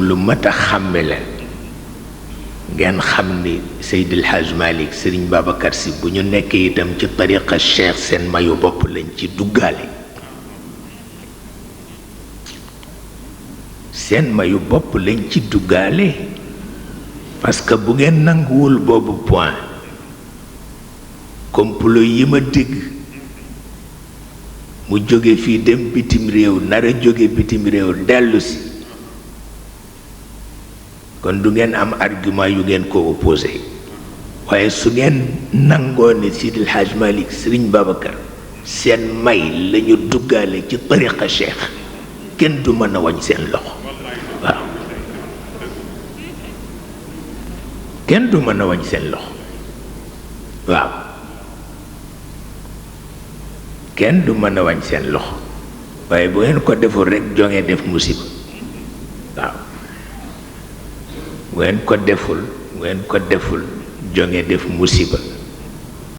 lu mat a xàmme la ngeen xam ni Seydil Hadj Malick Serigne Babacar Sy bu ñu nekkee itam ci tariqa cheikh seen mayu bopp lañ ci duggaale seen mayu bopp lañ ci duggaale parce que bu ngeen nanguwul boobu point complot yi ma dégg mu jóge fii dem bitim réew nara jóge bitim réew dellu si kon du ngeen am argument yu ngeen ko opposé waaye su ngeen nangoo ne Sidil Hadj Malick Serigne Babacar seen may lañu duggaale ci tariqa cheikh kenn du mën a wañ seen loxo waaw kenn du mën a wañ seen loxo waaw kenn du mën a wañ seen loxo waaye bu ngeen ko deful rekk jonge def musiba waaw bu ngeen ko deful jonge def musiba